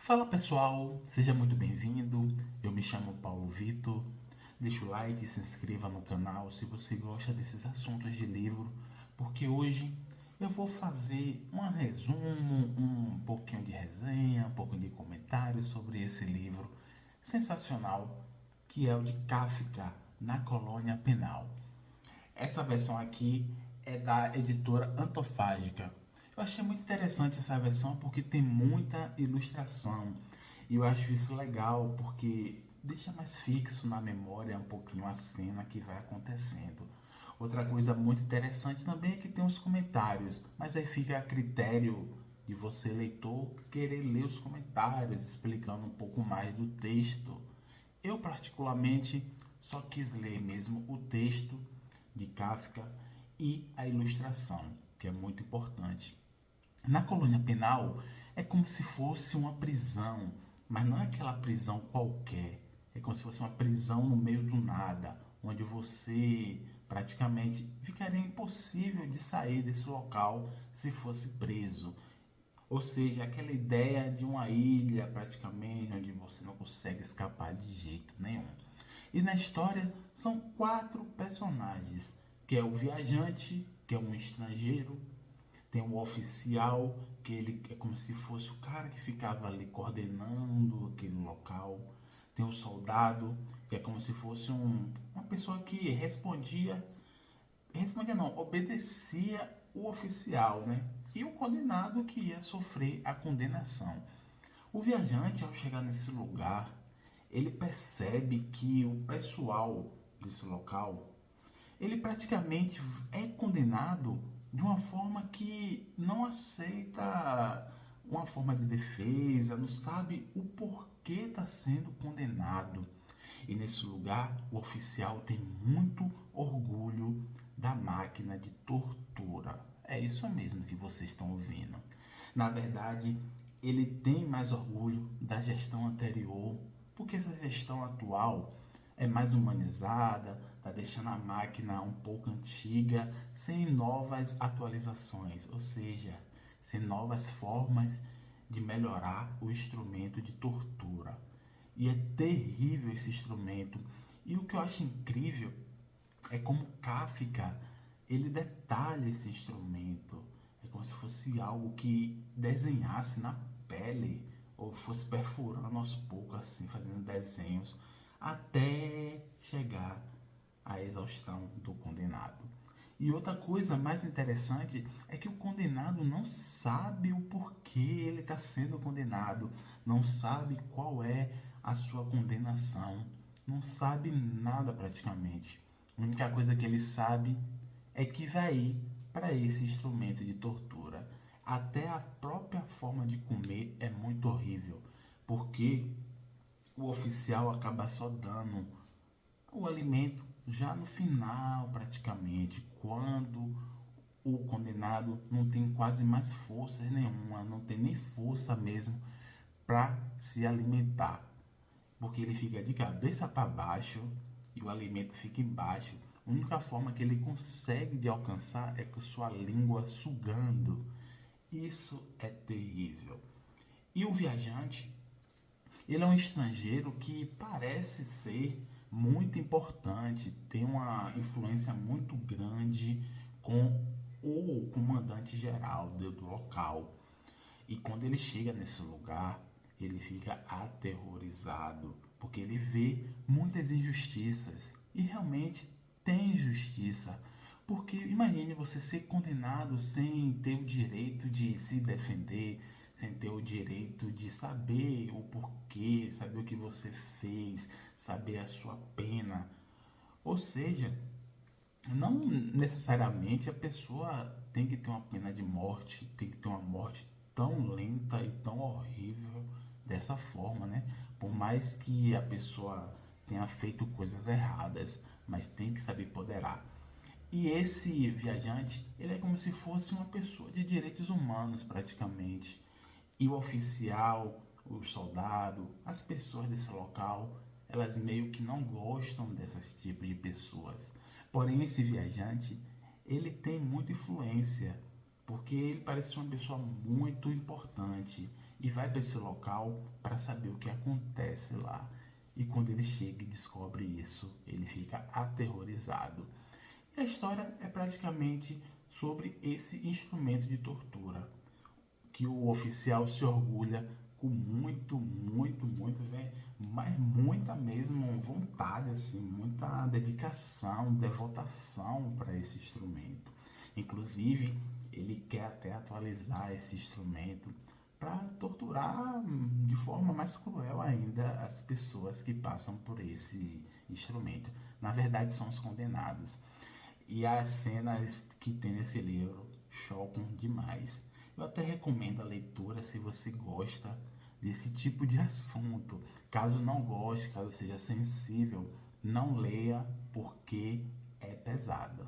Fala pessoal, seja muito bem-vindo. Eu me chamo Paulo Vitor. Deixa o like e se inscreva no canal se você gosta desses assuntos de livro, porque hoje eu vou fazer um resumo, um pouquinho de resenha, um pouquinho de comentário sobre esse livro sensacional que é o de Kafka na Colônia Penal. Essa versão aqui é da editora Antofágica. Eu achei muito interessante essa versão porque tem muita ilustração. E eu acho isso legal porque deixa mais fixo na memória um pouquinho a cena que vai acontecendo. Outra coisa muito interessante também é que tem os comentários, mas aí fica a critério de você, leitor, querer ler os comentários explicando um pouco mais do texto. Eu, particularmente, só quis ler mesmo o texto de Kafka e a ilustração, que é muito importante. Na colônia penal é como se fosse uma prisão, mas não é aquela prisão qualquer. É como se fosse uma prisão no meio do nada, onde você praticamente ficaria impossível de sair desse local se fosse preso. Ou seja, aquela ideia de uma ilha praticamente onde você não consegue escapar de jeito nenhum. E na história são 4 personagens, que é o viajante, que é um estrangeiro, tem o oficial, que ele é como se fosse o cara que ficava ali coordenando aquele local. Tem o soldado, que é como se fosse uma pessoa que respondia não, obedecia o oficial, né? E o condenado que ia sofrer a condenação. O viajante, ao chegar nesse lugar, ele percebe que o pessoal desse local, ele praticamente é condenado de uma forma que não aceita uma forma de defesa, não sabe o porquê está sendo condenado. E nesse lugar, o oficial tem muito orgulho da máquina de tortura. É isso mesmo que vocês estão ouvindo. Na verdade, ele tem mais orgulho da gestão anterior, porque essa gestão atual é mais humanizada, está deixando a máquina um pouco antiga, sem novas atualizações, ou seja, sem novas formas de melhorar o instrumento de tortura. E é terrível esse instrumento. E o que eu acho incrível é como Kafka ele detalha esse instrumento. É como se fosse algo que desenhasse na pele ou fosse perfurando aos poucos assim, fazendo desenhos até chegar à exaustão do condenado. E outra coisa mais interessante é que o condenado não sabe o porquê ele está sendo condenado, não sabe qual é a sua condenação, não sabe nada praticamente. A única coisa que ele sabe é que vai ir para esse instrumento de tortura. Até a própria forma de comer é muito horrível, porque o oficial acaba só dando o alimento já no final, praticamente, quando o condenado não tem quase mais força nenhuma, não tem nem força mesmo para se alimentar, porque ele fica de cabeça para baixo e o alimento fica embaixo. A única forma que ele consegue de alcançar é com sua língua sugando. Isso é terrível. E o viajante, ele é um estrangeiro que parece ser muito importante, tem uma influência muito grande com o comandante geral do local. E quando ele chega nesse lugar, ele fica aterrorizado, porque ele vê muitas injustiças. E realmente tem justiça. Porque imagine você ser condenado sem ter o direito de se defender, sem ter o direito de saber o porquê, saber o que você fez, saber a sua pena. Ou seja, não necessariamente a pessoa tem que ter uma pena de morte, tem que ter uma morte tão lenta e tão horrível dessa forma, né? Por mais que a pessoa tenha feito coisas erradas, mas tem que saber ponderar. E esse viajante, ele é como se fosse uma pessoa de direitos humanos praticamente. E o oficial, o soldado, as pessoas desse local, elas meio que não gostam desses tipos de pessoas. Porém, esse viajante, ele tem muita influência, porque ele parece uma pessoa muito importante. e vai para esse local para saber o que acontece lá. E quando ele chega e descobre isso, ele fica aterrorizado. E a história é praticamente sobre esse instrumento de tortura, que o oficial se orgulha com muito, mas muita mesmo vontade, assim, muita dedicação, devotação para esse instrumento. Inclusive, ele quer até atualizar esse instrumento para torturar de forma mais cruel ainda as pessoas que passam por esse instrumento. Na verdade, são os condenados. E as cenas que tem nesse livro chocam demais. Eu até recomendo a leitura se você gosta desse tipo de assunto. Caso não goste, caso seja sensível, não leia porque é pesado.